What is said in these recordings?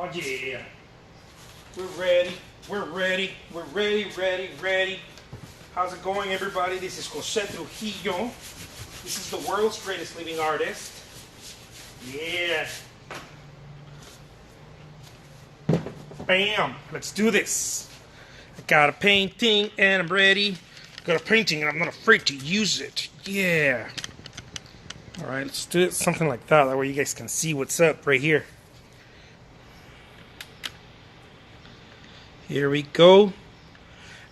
Oh yeah, we're ready, we're ready, we're ready, ready, ready. How's it going, everybody? This is Jose Trujillo. This is the world's greatest living artist. Yeah. Bam, let's do this. I got a painting and I'm ready. Got a painting and I'm not afraid to use it. Yeah. All right, let's do it something like that. That way you guys can see what's up right here. Here we go. All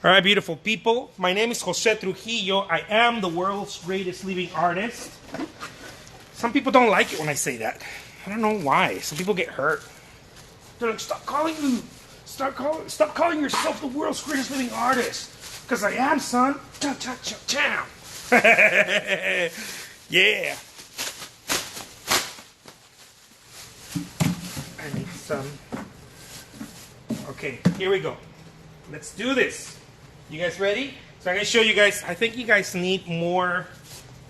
right, beautiful people. My name is Jose Trujillo. I am the world's greatest living artist. Some people don't like it when I say that. I don't know why. Some people get hurt. They're like, stop calling yourself the world's greatest living artist. Because I am, son. Cha cha cha cha. Yeah. I need some. Okay, here we go. Let's do this. You guys ready? So I'm going to show you guys. I think you guys need more.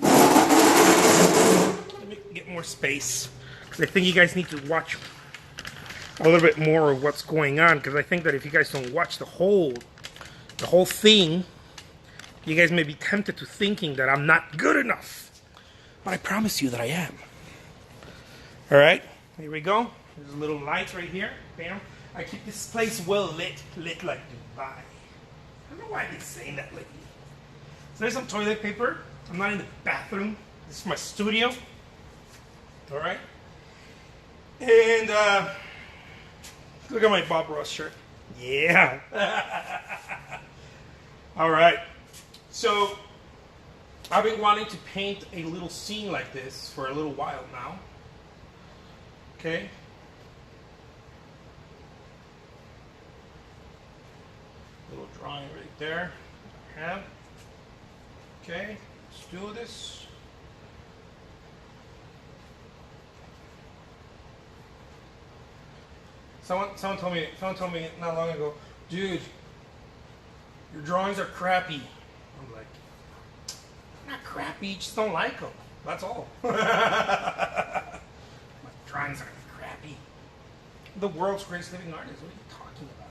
Let me get more space. Because I think you guys need to watch a little bit more of what's going on. Because I think that if you guys don't watch the whole thing, you guys may be tempted to thinking that I'm not good enough. But I promise you that I am. All right, here we go. There's a little light right here. Bam. I keep this place well lit like Dubai. I don't know why I've been saying that lately. So there's some toilet paper. I'm not in the bathroom. This is my studio. All right. And look at my Bob Ross shirt. Yeah. All right. So I've been wanting to paint a little scene like this for a little while now. Okay. Little drawing right there. Yeah. Okay, let's do this. Someone told me not long ago, dude, your drawings are crappy. I'm like, not crappy, just don't like them. That's all. My drawings are crappy. The world's greatest living artist. What are you talking about?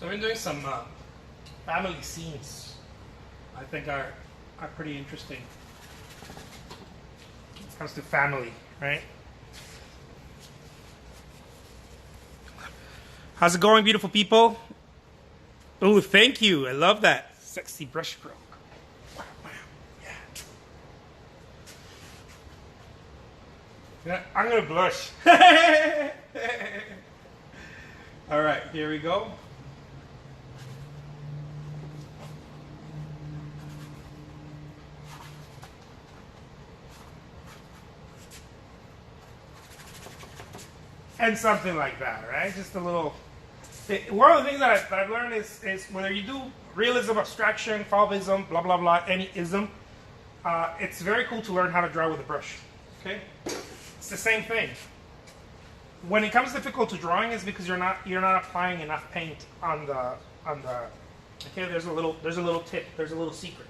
So I've been doing some family scenes. I think are pretty interesting. When it comes to family, right? How's it going, beautiful people? Oh, thank you. I love that. Sexy brush stroke. Wow, wow. Yeah. I'm gonna blush. All right, here we go. And something like that, right? Just a little. One of the things that I've learned is whether you do realism, abstraction, fauvism, blah blah blah, any ism, it's very cool to learn how to draw with a brush. Okay, it's the same thing. When it comes difficult to drawing, is because you're not applying enough paint on the. Okay, there's a little tip. There's a little secret.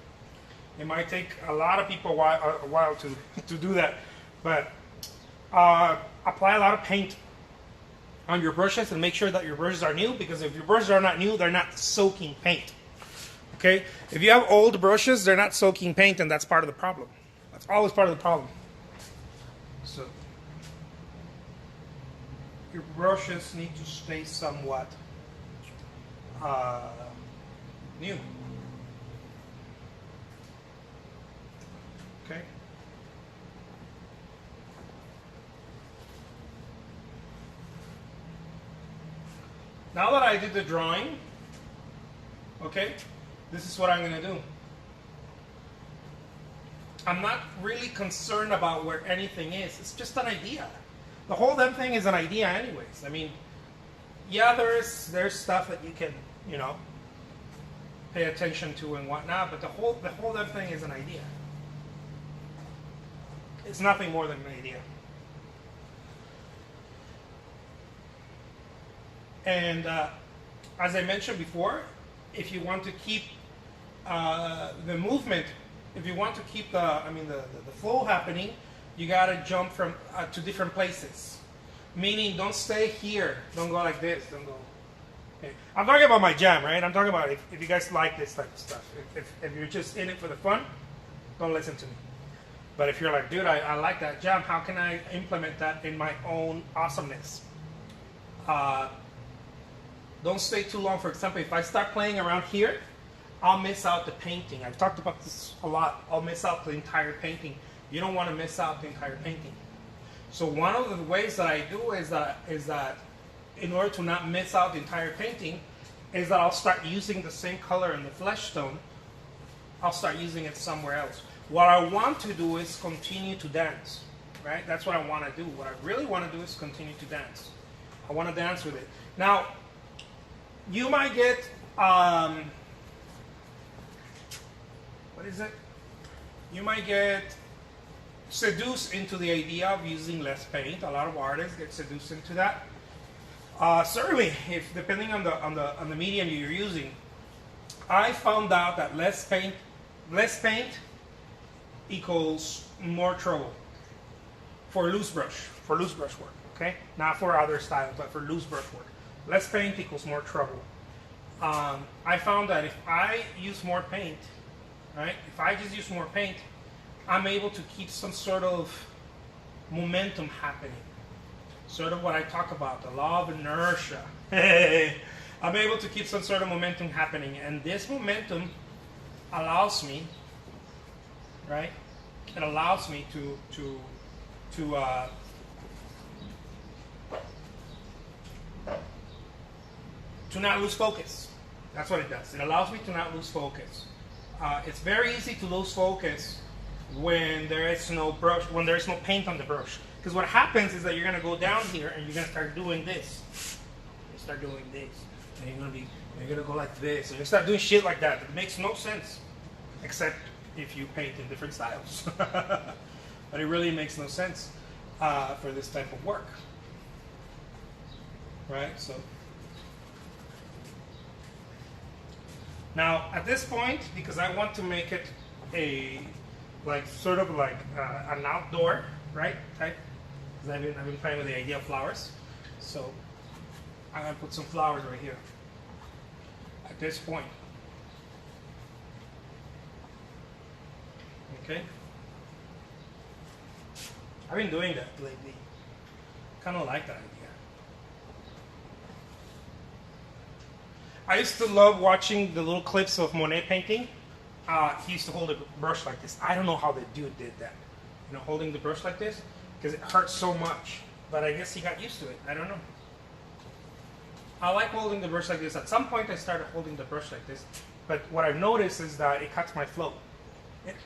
It might take a lot of people a while to do that, but apply a lot of paint on your brushes and make sure that your brushes are new, because if your brushes are not new, they're not soaking paint. Okay? If you have old brushes, they're not soaking paint, and that's part of the problem. That's always part of the problem. So your brushes need to stay somewhat new. Okay? Now that I did the drawing, okay, this is what I'm going to do. I'm not really concerned about where anything is. It's just an idea. The whole damn thing is an idea anyways. I mean, yeah, there's stuff that you can, pay attention to and whatnot. But the whole damn thing is an idea. It's nothing more than an idea. And as I mentioned before, if you want to keep the movement, if you want to keep the flow happening, you gotta jump from to different places. Meaning, don't stay here. Don't go like this. Don't go. Okay. I'm talking about my jam, right? I'm talking about if you guys like this type of stuff. If you're just in it for the fun, don't listen to me. But if you're like, dude, I like that jam. How can I implement that in my own awesomeness? Don't stay too long. For example, if I start playing around here, I'll miss out the painting. I've talked about this a lot. I'll miss out the entire painting. You don't want to miss out the entire painting. So one of the ways that I do is that in order to not miss out the entire painting, is that I'll start using the same color in the flesh tone. I'll start using it somewhere else. What I want to do is continue to dance, right? That's what I want to do. What I really want to do is continue to dance. I want to dance with it. Now, you might get, what is it? You might get seduced into the idea of using less paint. A lot of artists get seduced into that. Certainly, if depending on the medium you're using, I found out that less paint equals more trouble for loose brush work. Okay, not for other styles, but for loose brush work. Less paint equals more trouble. I found that if I use more paint, right? If I just use more paint, I'm able to keep some sort of momentum happening. Sort of what I talk about, the law of inertia. I'm able to keep some sort of momentum happening, and this momentum allows me, right? It allows me to not lose focus. That's what it does. It allows me to not lose focus. It's very easy to lose focus when there is no brush, when there is no paint on the brush. Because what happens is that you're going to go down here and you're going to start doing this. You start doing this. And you're going to go like this. And you start doing shit like that. It makes no sense. Except if you paint in different styles. But it really makes no sense for this type of work. Right? So now at this point, because I want to make it an outdoor, right, type, because I've been playing with the idea of flowers. So I'm gonna put some flowers right here at this point. Okay. I've been doing that lately. Kind of like that idea. I used to love watching the little clips of Monet painting. He used to hold a brush like this. I don't know how the dude did that. You know, holding the brush like this, because it hurts so much. But I guess he got used to it. I don't know. I like holding the brush like this. At some point I started holding the brush like this. But what I've noticed is that it cuts my flow.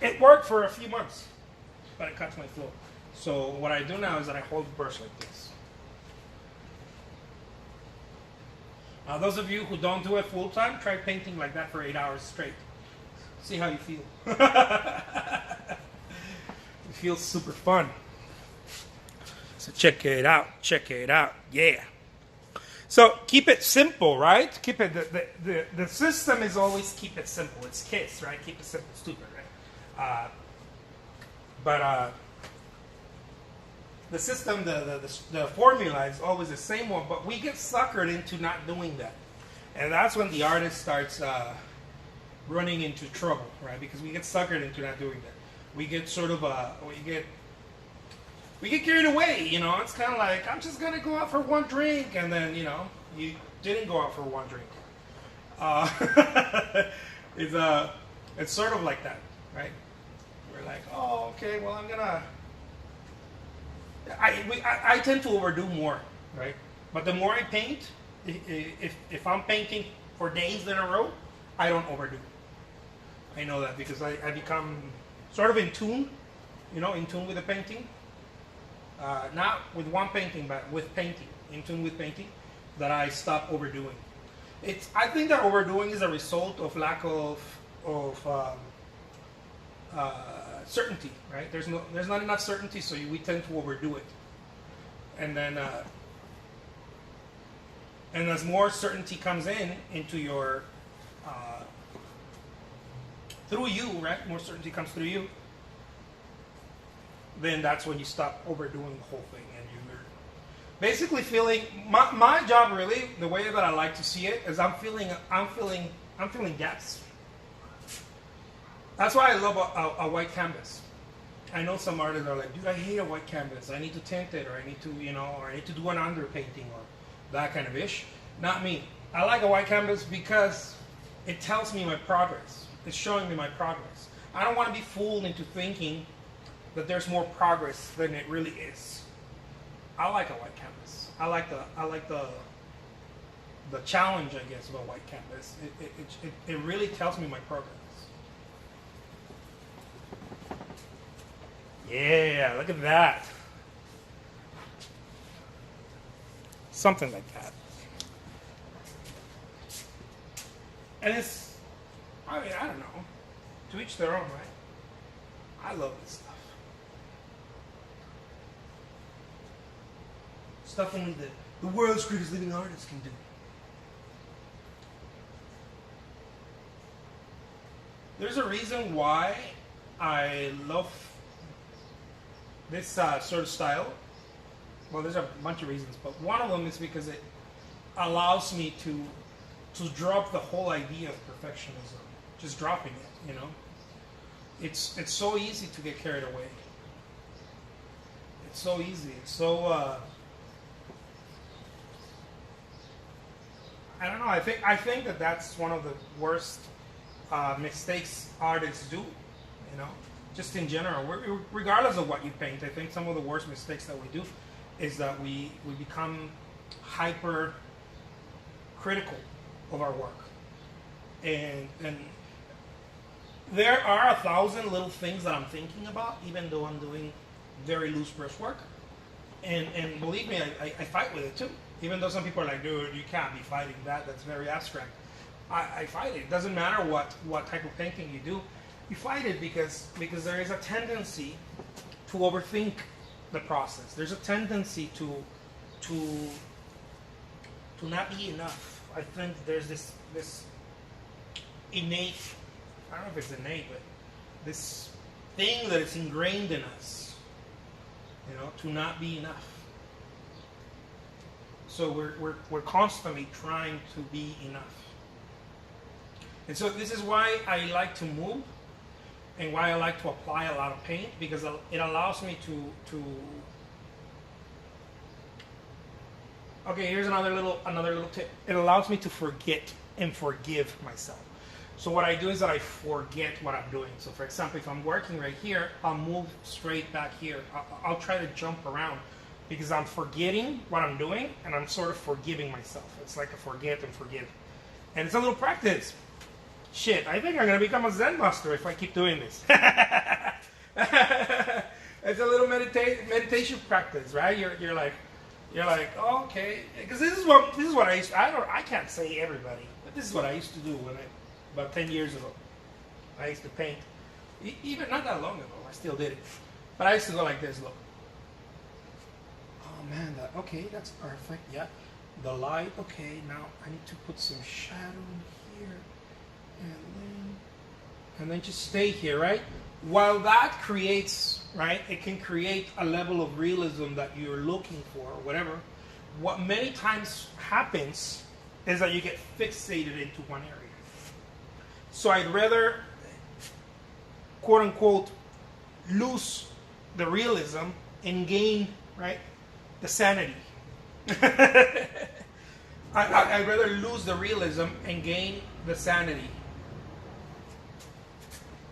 It worked for a few months, but it cuts my flow. So what I do now is that I hold the brush like this. Now those of you who don't do it full time, try painting like that for 8 hours straight. See how you feel. It feels super fun. So check it out. Check it out. Yeah. So keep it simple, right? Keep it. The system is always keep it simple. It's KISS, right? Keep it simple, stupid, right? The system, the formula is always the same one, but we get suckered into not doing that, and that's when the artist starts running into trouble, right? Because we get suckered into not doing that. We get sort of we get carried away, you know. It's kind of like, I'm just gonna go out for one drink, and then, you know, you didn't go out for one drink. It's sort of like that, right? We're like, oh, okay, well, I'm gonna. I tend to overdo more, right? But the more I paint, if I'm painting for days in a row, I don't overdo. I know that because I become sort of in tune, you know, in tune with the painting. Not with one painting, but with painting, in tune with painting, that I stop overdoing. I think that overdoing is a result of lack of certainty, right? There's not enough certainty, so we tend to overdo it, and then and as more certainty comes into your through you, right? More certainty comes through you. Then that's when you stop overdoing the whole thing, and you're basically feeling. My job, really, the way that I like to see it is I'm feeling gaps. That's why I love a white canvas. I know some artists are like, dude, I hate a white canvas. I need to tint it, or I need to, or I need to do an underpainting, or that kind of ish. Not me. I like a white canvas because it tells me my progress. It's showing me my progress. I don't want to be fooled into thinking that there's more progress than it really is. I like a white canvas. I like the challenge, I guess, of a white canvas. It really tells me my progress. Yeah, look at that. Something like that. And it's, I mean, I don't know. To each their own, right? I love this stuff. Stuff only the world's greatest living artists can do. There's a reason why I love this sort of style. Well, there's a bunch of reasons, but one of them is because it allows me to drop the whole idea of perfectionism. Just dropping it, It's so easy to get carried away. It's so easy. It's so I don't know. I think that that's one of the worst mistakes artists do. Just in general, regardless of what you paint, I think some of the worst mistakes that we do is that we become hyper critical of our work, and there are 1,000 little things that I'm thinking about, even though I'm doing very loose brush work, and believe me, I fight with it too. Even though some people are like, dude, you can't be fighting that. That's very abstract. I fight it. It doesn't matter what type of painting you do. You fight it because there is a tendency to overthink the process. There's a tendency to not be enough. I think there's this innate, I don't know if it's innate, but this thing that is ingrained in us, to not be enough. So we're constantly trying to be enough. And so this is why I like to move, and why I like to apply a lot of paint, because it allows me to okay, here's another little tip. It allows me to forget and forgive myself. So what I do is that I forget what I'm doing. So for example, if I'm working right here, I'll move straight back here. I'll try to jump around because I'm forgetting what I'm doing, and I'm sort of forgiving myself. It's like a forget and forgive. And it's a little practice. Shit, I think I'm going to become a Zen master if I keep doing this. It's a little meditation practice, right? You're like, oh, okay, because this is what I used to, I can't say everybody, but this is what I used to do about 10 years ago. I used to paint, even not that long ago. I still did it, but I used to go like this. Look, oh man, okay, that's perfect. Yeah, the light. Okay, now I need to put some shadow in here. And then just stay here, right? While that creates, right, it can create a level of realism that you're looking for, or whatever. What many times happens is that you get fixated into one area. So I'd rather, quote unquote, lose the realism and gain, right, the sanity. I'd rather lose the realism and gain the sanity.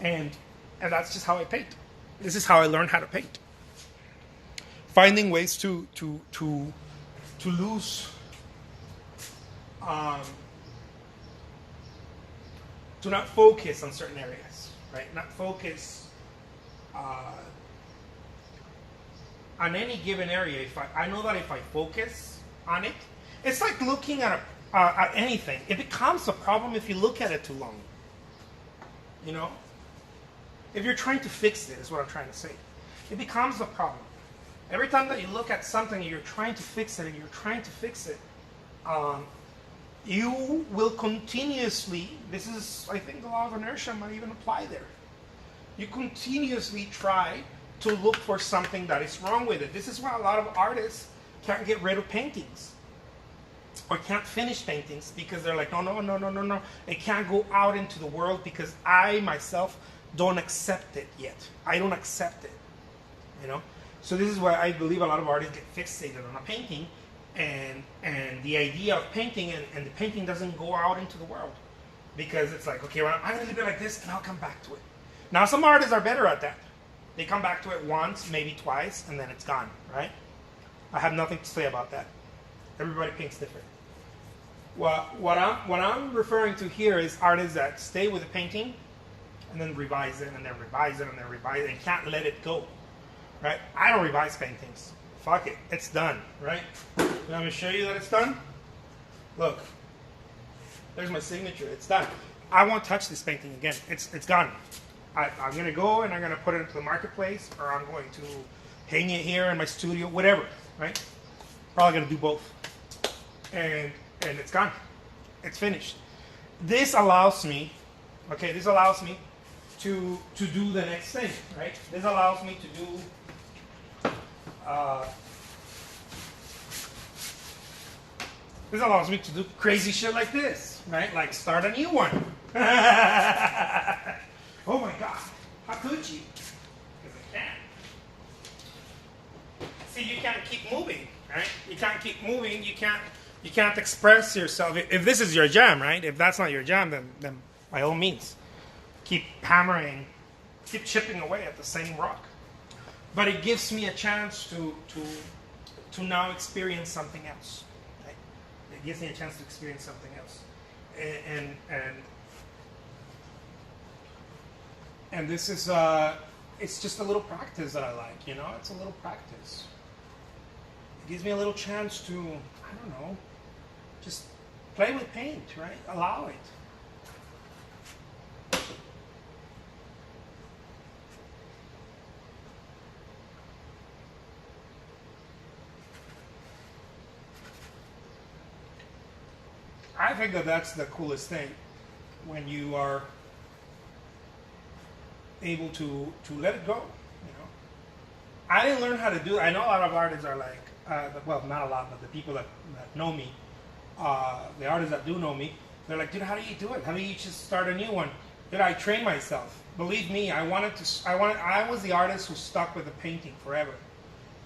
And that's just how I paint. This is how I learned how to paint. Finding ways to lose, to not focus on certain areas, right? Not focus on any given area. I know that if I focus on it, it's like looking at anything. It becomes a problem if you look at it too long. You know? If you're trying to fix it, is what I'm trying to say. It becomes a problem. Every time that you look at something and you're trying to fix it, you will continuously, this is, I think the law of inertia might even apply there. You continuously try to look for something that is wrong with it. This is why a lot of artists can't get rid of paintings or can't finish paintings, because they're like, no. It can't go out into the world because I myself don't accept it yet. I don't accept it, you know? So this is why I believe a lot of artists get fixated on a painting and the idea of painting, and the painting doesn't go out into the world because it's like, okay, well, I'm going to leave it like this and I'll come back to it. Now, some artists are better at that. They come back to it once, maybe twice, and then it's gone, right? I have nothing to say about that. Everybody paints different. What I'm referring to here is artists that stay with a painting and then revise it, and then revise it, and then revise it, and can't let it go, right? I don't revise paintings. Fuck it, it's done, right? You want me to show you that it's done? Look, there's my signature. It's done. I won't touch this painting again. It's gone. I'm going to go and I'm going to put it into the marketplace, or I'm going to hang it here in my studio, whatever, right? Probably going to do both. And it's gone. It's finished. This allows me, okay, to do the next thing, right? This allows me to do crazy shit like this, right? Like start a new one. Oh my God, how could you? Because I can't. See, you can't keep moving, right? You can't keep moving. You can't express yourself. If this is your jam, right? If that's not your jam, then by all means, keep hammering, keep chipping away at the same rock. But it gives me a chance to now experience something else. Right? It gives me a chance to experience something else, and this is it's just a little practice that I like. You know, it's a little practice. It gives me a little chance to, I don't know, just play with paint, right? Allow it. I think that that's the coolest thing, when you are able to let it go, you know. I didn't learn how to do it. I know a lot of artists are like, well, not a lot, but the people that know me, the artists that do know me, they're like, dude, how do you do it? How do you just start a new one? Dude, I train myself. Believe me, I was the artist who stuck with the painting forever.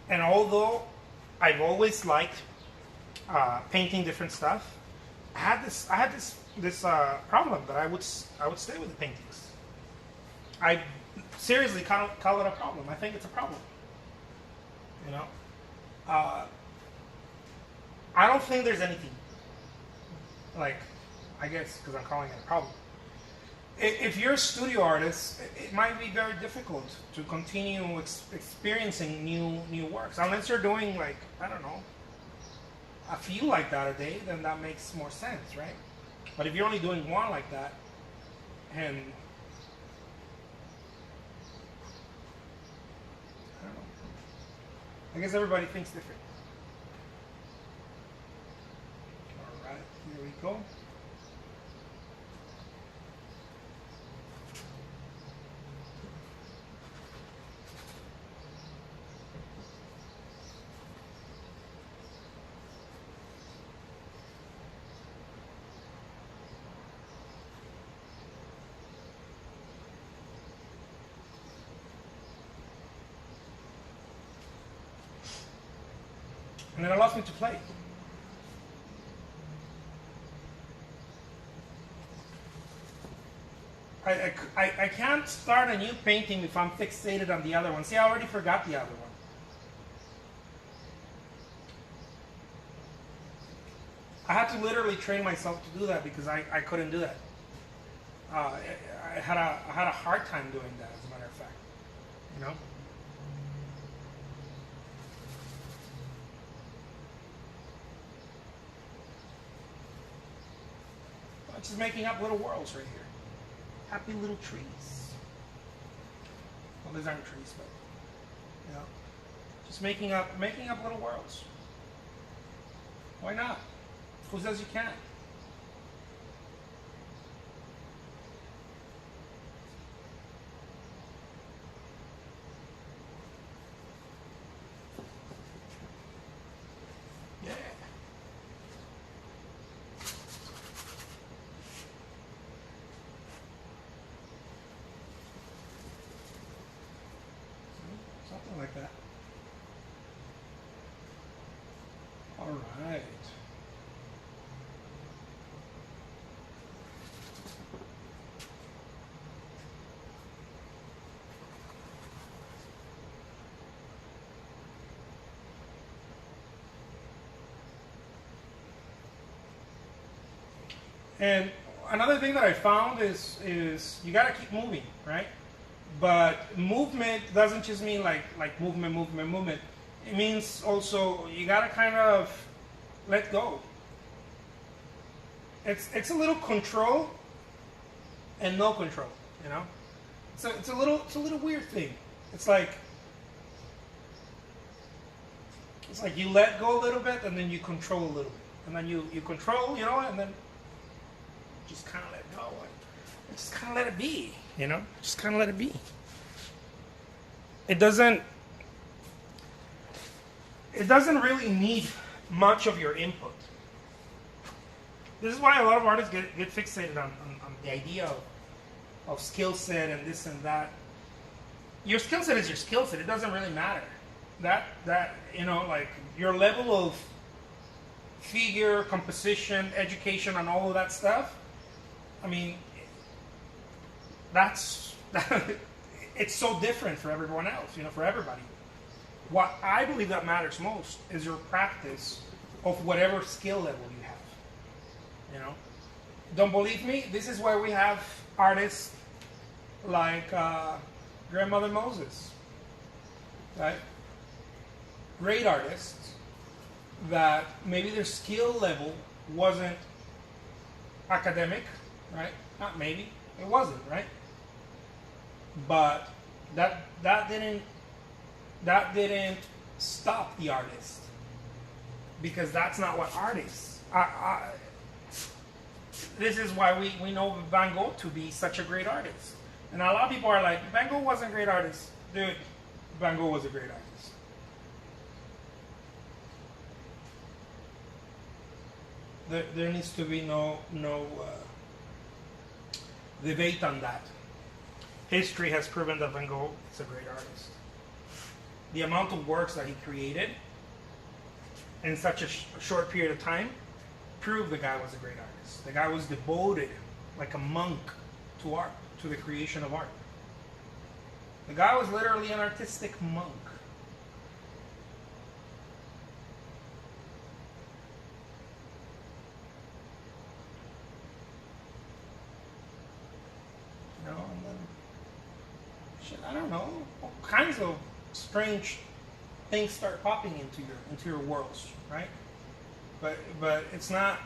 And although I've always liked painting different stuff, I had this problem that I would stay with the paintings. I seriously call it a problem. I think it's a problem. You know, I don't think there's anything, like, I guess because I'm calling it a problem. If you're a studio artist, it might be very difficult to continue experiencing new works, unless you're doing, like, I don't know, a few like that a day. Then that makes more sense, right? But if you're only doing one like that, and I don't know, I guess everybody thinks different. All right, here we go. And it allows me to play. I can't start a new painting if I'm fixated on the other one. See, I already forgot the other one. I had to literally train myself to do that because I couldn't do that. I had a hard time doing that, as a matter of fact. You know? I'm just making up little worlds right here. Happy little trees. Well, these aren't trees, but you know, just making up little worlds. Why not? Who says you can't? Yeah. Something like that. All right. And another thing that I found is you gotta keep moving, right? But movement doesn't just mean like movement. It means also you gotta kind of let go. It's a little control and no control, you know. So it's a little weird thing. It's like you let go a little bit and then you control a little bit, and then you control, you know, and then just kind of let go and just kind of let it be, you know, just kind of let it be. It doesn't really need much of your input. This is why a lot of artists get fixated on the idea of skill set and this and that. Your skill set is your skill set. It doesn't really matter. That you know, like your level of figure, composition, education, and all of that stuff. I mean, that's it's so different for everyone else, you know, for everybody. What I believe that matters most is your practice of whatever skill level you have. You know, don't believe me? This is why we have artists like Grandmother Moses, right? Great artists that maybe their skill level wasn't academic, right? Not maybe, it wasn't, right? But that didn't stop the artist, because that's not what artists. This is why we know Van Gogh to be such a great artist, and a lot of people are like, Van Gogh wasn't a great artist, dude. Van Gogh was a great artist. There needs to be no debate on that. History has proven that Van Gogh is a great artist. The amount of works that he created in such a short period of time proved the guy was a great artist. The guy was devoted, like a monk, to art, to the creation of art. The guy was literally an artistic monk. You know, and then, shit, I don't know, all kinds of strange things start popping into your worlds, right? But it's not.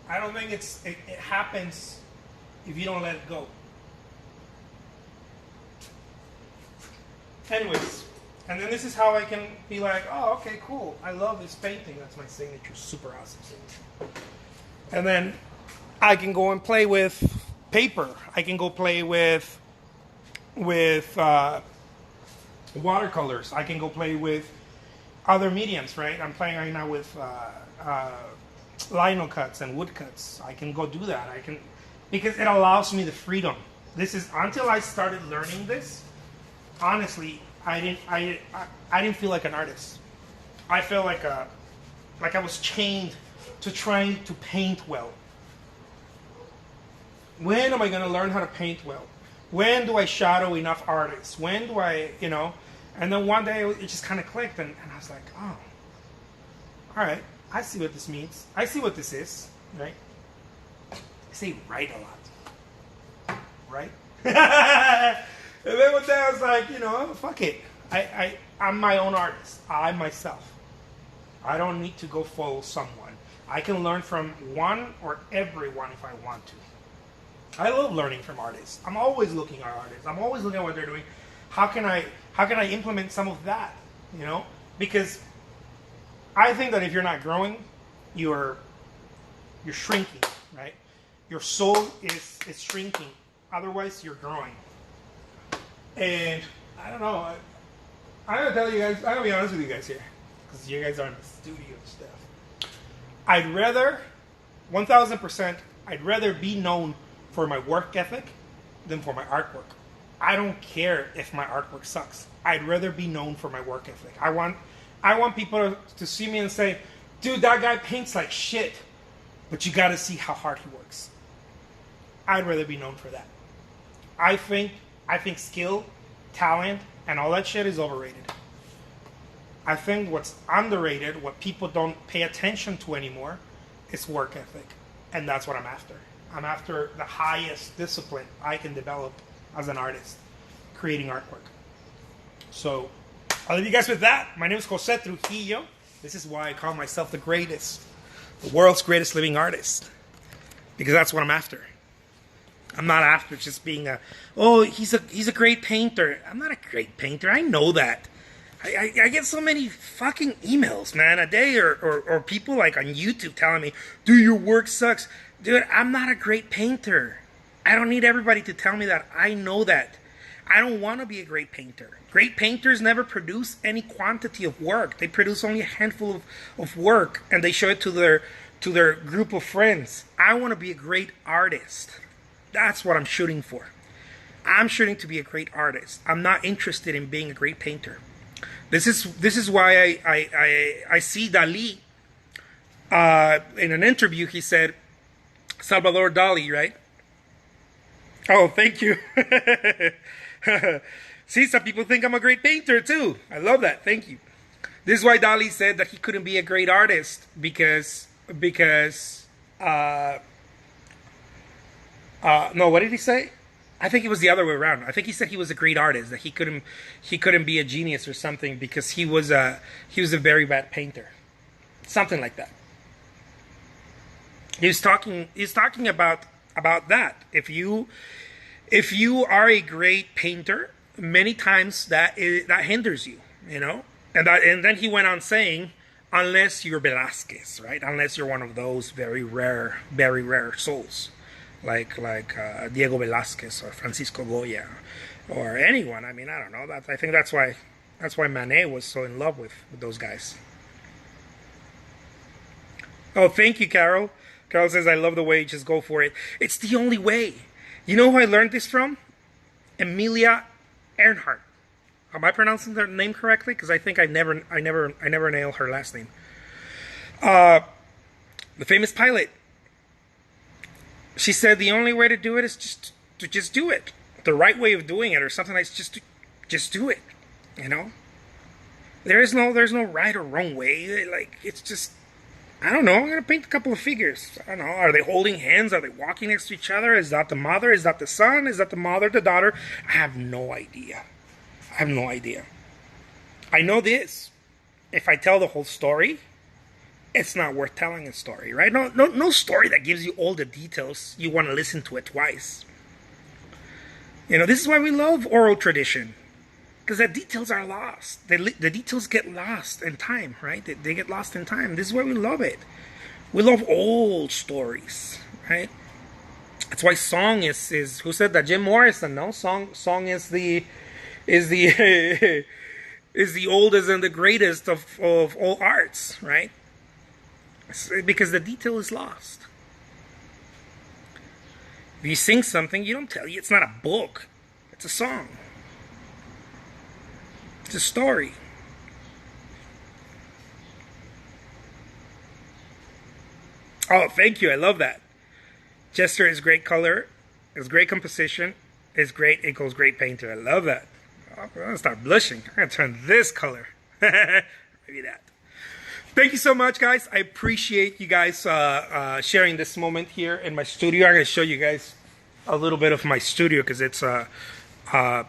I don't think it happens if you don't let it go. Anyways, and then this is how I can be like, oh, okay, cool. I love this painting. That's my signature. Super awesome signature. And then I can go and play with paper. I can go play with watercolors. I can go play with other mediums, right? I'm playing right now with lino cuts and wood cuts. I can go do that. I can, because it allows me the freedom. This is, until I started learning this, honestly, I didn't feel like an artist. I felt like I was chained to trying to paint well. When am I going to learn how to paint well? When do I shadow enough artists? When do I, you know? And then one day it just kind of clicked, and I was like, oh, all right, I see what this means. I see what this is, right? I say right a lot, right? And then one day I was like, you know, fuck it. I'm my own artist. I myself. I don't need to go follow someone. I can learn from one or everyone if I want to. I love learning from artists. I'm always looking at artists. I'm always looking at what they're doing. How can I implement some of that? You know, because I think that if you're not growing, you're shrinking, right? Your soul is shrinking. Otherwise, you're growing. And I don't know. I'm gonna tell you guys. I'm gonna be honest with you guys here, because you guys are in the studio and stuff. I'd rather, 1,000%, I'd rather be known for my work ethic than for my artwork. I don't care if my artwork sucks. I'd rather be known for my work ethic. I want people to see me and say, dude, that guy paints like shit, but you gotta see how hard he works. I'd rather be known for that. I think skill, talent, and all that shit is overrated. I think what's underrated, what people don't pay attention to anymore, is work ethic. And that's what I'm after. I'm after the highest discipline I can develop as an artist, creating artwork. So, I'll leave you guys with that. My name is Jose Trujillo. This is why I call myself the greatest, the world's greatest living artist. Because that's what I'm after. I'm not after just being he's a great painter. I'm not a great painter. I know that. I get so many fucking emails, man, a day, or people like on YouTube telling me, dude, your work sucks. Dude, I'm not a great painter. I don't need everybody to tell me that. I know that. I don't want to be a great painter. Great painters never produce any quantity of work. They produce only a handful of work, and they show it to their group of friends. I want to be a great artist. That's what I'm shooting for. I'm shooting to be a great artist. I'm not interested in being a great painter. This is why I see Dali. In an interview, he said, Salvador Dali, right? Oh, thank you. See, some people think I'm a great painter too. I love that. Thank you. This is why Dali said that he couldn't be a great artist because no, what did he say? I think it was the other way around. I think he said he was a great artist, that he couldn't be a genius or something because he was a very bad painter. Something like that. He's talking about that. If you are a great painter, many times that hinders you, you know? And then he went on saying, unless you're Velázquez, right? Unless you're one of those very rare souls. Like Diego Velázquez or Francisco Goya or anyone. I mean, I don't know. I think that's why Manet was so in love with those guys. Oh, thank you, Carol. Carol says, I love the way you just go for it. It's the only way. You know who I learned this from? Emilia Earhart. Am I pronouncing her name correctly? Because I think I never nail her last name. The famous pilot. She said the only way to do it is just do it. The right way of doing it, or something like just do it. You know? There's no right or wrong way. Like, it's just, I don't know. I'm gonna paint a couple of figures. I don't know. Are they holding hands? Are they walking next to each other? Is that the mother? Is that the son? Is that the mother, the daughter? I have no idea. I know this. If I tell the whole story, it's not worth telling a story, right? No story that gives you all the details. You want to listen to it twice. You know, this is why we love oral tradition. Because the details are lost. The details get lost in time, right? They get lost in time. This is why we love it. We love old stories, right? That's why song is who said that? Jim Morrison, no? Song is the is the oldest and the greatest of all arts, right? Because the detail is lost. If you sing something, you don't tell you. It's not a book. It's a song. It's a story. Oh, thank you. I love that. Gesture is great color. Is great composition. Is great equals great painter. I love that. Oh, I'm going to start blushing. I'm going to turn this color. Maybe that. Thank you so much, guys. I appreciate you guys sharing this moment here in my studio. I'm going to show you guys a little bit of my studio because it's I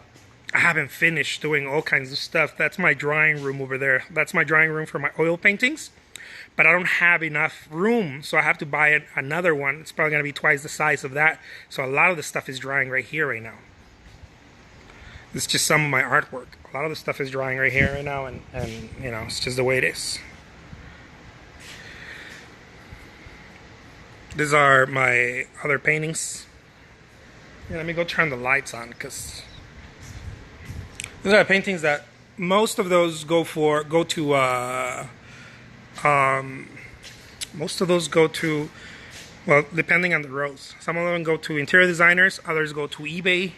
haven't finished doing all kinds of stuff. That's my drawing room over there. That's my drawing room for my oil paintings. but I don't have enough room, so I have to buy another one. It's probably going to be twice the size of that. So a lot of the stuff is drying right here right now. This is just some of my artwork. A lot of the stuff is drying right here right now, and you know, it's just the way it is. These are my other paintings. Yeah, let me go turn the lights on, because these are paintings that most of those go to well, depending on the rows. Some of them go to interior designers, others go to eBay,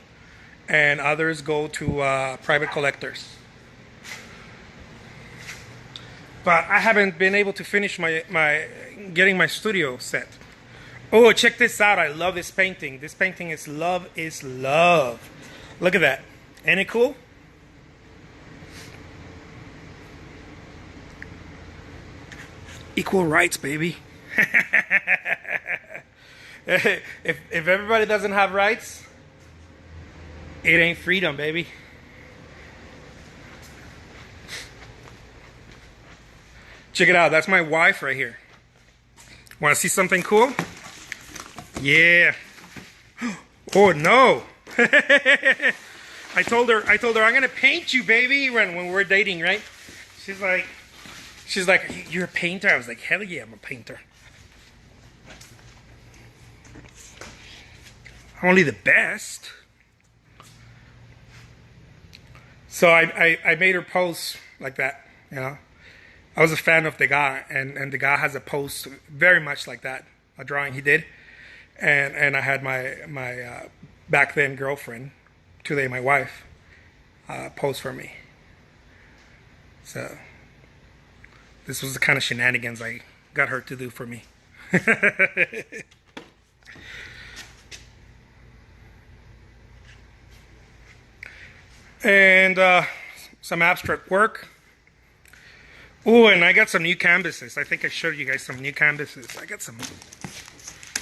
and others go to private collectors. But I haven't been able to finish getting my studio set. Oh, check this out. I love this painting. This painting is Love is Love. Look at that. Ain't it cool? Equal rights, baby. If everybody doesn't have rights, it ain't freedom, baby. Check it out. That's my wife right here. Want to see something cool? Yeah. Oh no. I told her I'm gonna paint you, baby, when we're dating, right? She's like, you're a painter? I was like, hell yeah, I'm a painter. I'm only the best. So I made her pose like that, you know. I was a fan of the guy, and the guy has a pose very much like that, a drawing he did. And I had my back then girlfriend, today my wife, pose for me. So this was the kind of shenanigans I got her to do for me. And some abstract work. Oh, and I got some new canvases. I think I showed you guys some new canvases. I got some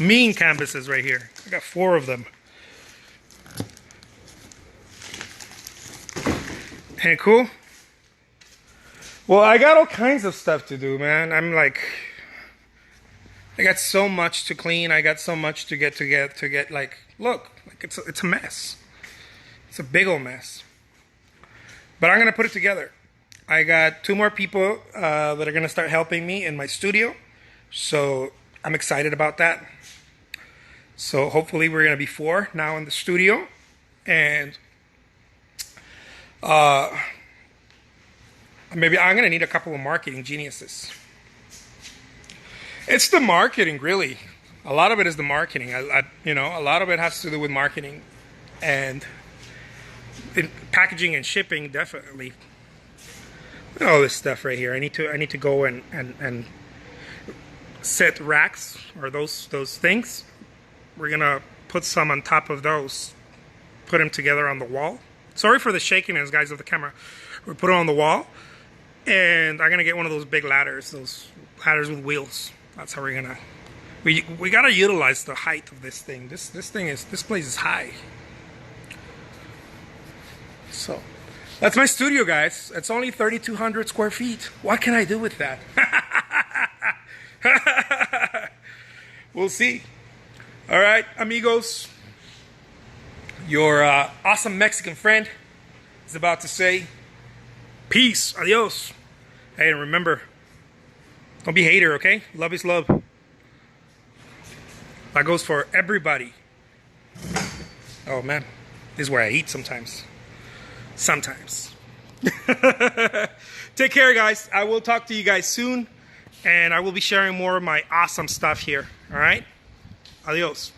mean canvases right here. I got 4 of them. Ain't it cool? Well, I got all kinds of stuff to do, man. I'm like, I got so much to clean. I got so much to get like, look, like it's a mess. It's a big old mess. But I'm gonna put it together. I got 2 more people that are gonna start helping me in my studio, so I'm excited about that. So hopefully we're gonna be 4 now in the studio, and maybe I'm gonna need a couple of marketing geniuses. It's the marketing, really. A lot of it is the marketing. You know, a lot of it has to do with marketing and packaging and shipping, definitely. All this stuff right here. I need to go and set racks, or those things. We're gonna put some on top of those, put them together on the wall. Sorry for the shakiness, guys, of the camera. We put it on the wall, and I'm gonna get one of those big ladders, those ladders with wheels. That's how we're gonna. We gotta utilize the height of this thing. This place is high. So that's my studio, guys. It's only 3,200 square feet. What can I do with that? We'll see. All right, amigos. Your awesome Mexican friend is about to say peace, adios. Hey, and remember, don't be a hater, okay? Love is love. That goes for everybody. Oh man, this is where I eat sometimes. Sometimes. Take care, guys. I will talk to you guys soon, and I will be sharing more of my awesome stuff here. All right? Adios.